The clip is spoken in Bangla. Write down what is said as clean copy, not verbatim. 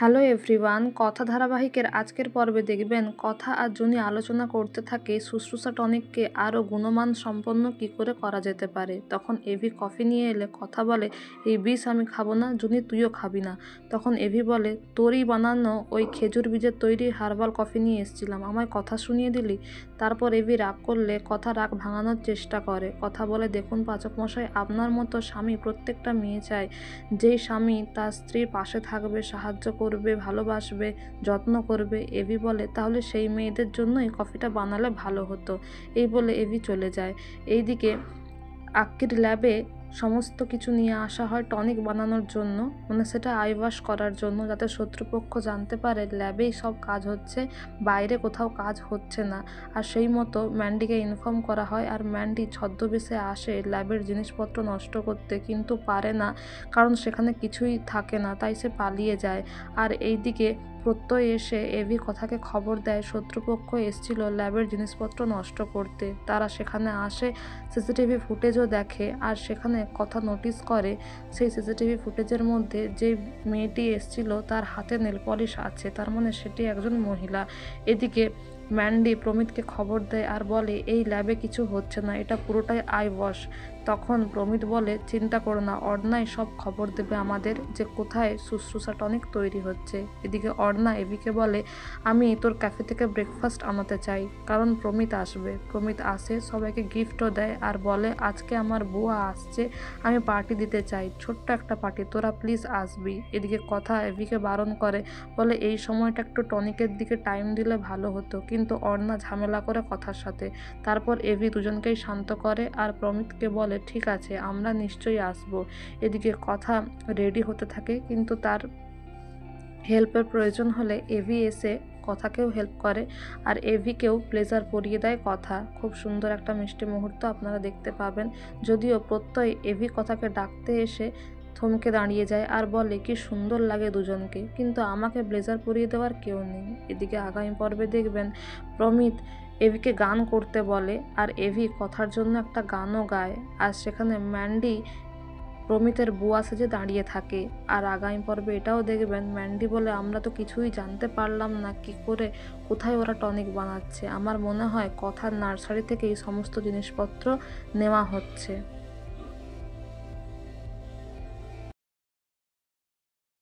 হ্যালো এভরিওয়ান, কথা ধারাবাহিকের আজকের পর্বে দেখবেন কথা আর জুনি আলোচনা করতে থাকে শুশ্রূষা টনিককে আরও গুণমান সম্পন্ন কী করে করা যেতে পারে। তখন এভি কফি নিয়ে এলে কথা বলে, এই বিষ আমি খাবো না, জুনি তুইও খাবি না। তখন এভি বলে, তোরই বানানো ওই খেজুর বীজের তৈরি হার্বাল কফি নিয়ে এসেছিলাম, আমায় কথা শুনিয়ে দিলি। তারপর এভি রাগ করলে কথা রাগ ভাঙানোর চেষ্টা করে। কথা বলে, দেখুন পাচক মশাই, আপনার মতো স্বামী প্রত্যেকটা মেয়ে চায়, যেই স্বামী তার স্ত্রীর পাশে থাকবে, সাহায্য করবে, ভালোবাসবে, যত্ন করবে। এভি বলে, তাহলে সেই মেয়েদের জন্য এই কফিটা বানালে ভালো হতো। এই বলে এভি চলে যায়। এইদিকে আক্কির ল্যাবে সমস্ত কিছু নিয়ে আসা হয় টনিক বানানোর জন্য, মানে সেটা আইওয়াশ করার জন্য, যাতে শত্রুপক্ষ জানতে পারে ল্যাবেই সব কাজ হচ্ছে, বাইরে কোথাও কাজ হচ্ছে না। আর সেই মতো ম্যান্ডিকে ইনফর্ম করা হয়, আর ম্যান্ডি ছদ্মবেশে আসে ল্যাবের জিনিসপত্র নষ্ট করতে, কিন্তু পারে না, কারণ সেখানে কিছুই থাকে না, তাই সে পালিয়ে যায়। আর এইদিকে প্রত্যয় এসে এভি কথাকে খবর দেয় শত্রুপক্ষ এসেছিল ল্যাবের জিনিসপত্র নষ্ট করতে। তারা সেখানে আসে, সিসিটিভি ফুটেজও দেখে, আর সেখানে কথা নোটিস করে সেই সিসিটিভি ফুটেজের মধ্যে যে মেয়েটি এসেছিল তার হাতে নেল পলিশ আছে, তার মানে সেটি একজন মহিলা। এদিকে ম্যান্ডি প্রমিতকে খবর দেয় আর বলে, এই ল্যাবে কিছু হচ্ছে না, এটা পুরোটাই আই ওয়াশ। তখন প্রমিত বলে, চিন্তা করো না, অর্ণাই সব খবর দেবে আমাদের যে কোথায় শুশ্রূষা টনিক তৈরি হচ্ছে। এদিকে অর্ণা এভিকে বলে, আমি তোর ক্যাফে থেকে ব্রেকফাস্ট আনাতে চাই, কারণ প্রমিত আসবে। প্রমিত আসে, সবাইকে গিফটও দেয় আর বলে, আজকে আমার বুয়া আসছে, আমি পার্টি দিতে চাই, ছোট্ট একটা পার্টি, তোরা প্লিজ আসবি। এদিকে কথা এভিকে বারণ করে, বলে এই সময়টা একটু টনিকের দিকে টাইম দিলে ভালো হতো, কিন্তু অর্ণা ঝামেলা করে কথার সাথে। তারপর এভি দুজনকেই শান্ত করে আর প্রমিতকে বলে, ঠিক আছে, আমরা নিশ্চয়ই আসব। এদিকে কথা রেডি হতে থাকে, কিন্তু তার হেল্পের প্রয়োজন হলে এভি এসে কথাকেও হেল্প করে, আর এভিকেও ব্লেজার পরিয়ে দেয় কথা। খুব সুন্দর একটা মিষ্টি মুহূর্ত আপনারা দেখতে পাবেন। যদিও প্রত্যয় এভি কথাকে ডাকতে এসে থমকে দাঁড়িয়ে যায় আর বলে, কি সুন্দর লাগে দুজনকে, কিন্তু আমাকে ব্লেজার পরিয়ে দেওয়ার কেউ নেই। এদিকে আগামী পর্বে দেখবেন প্রমিত এভিকে গান করতে বলে, আর এভি কথার জন্য একটা গানও গায়, আর সেখানে ম্যান্ডি প্রমিতের বুয়া সেজে দাঁড়িয়ে থাকে। আর আগামী পর্বে এটাও দেখবেন ম্যান্ডি বলে, আমরা তো কিছুই জানতে পারলাম না কি করে কোথায় ওরা টনিক বানাচ্ছে, আমার মনে হয় কথার নার্সারি থেকে এই সমস্ত জিনিসপত্র নেওয়া হচ্ছে।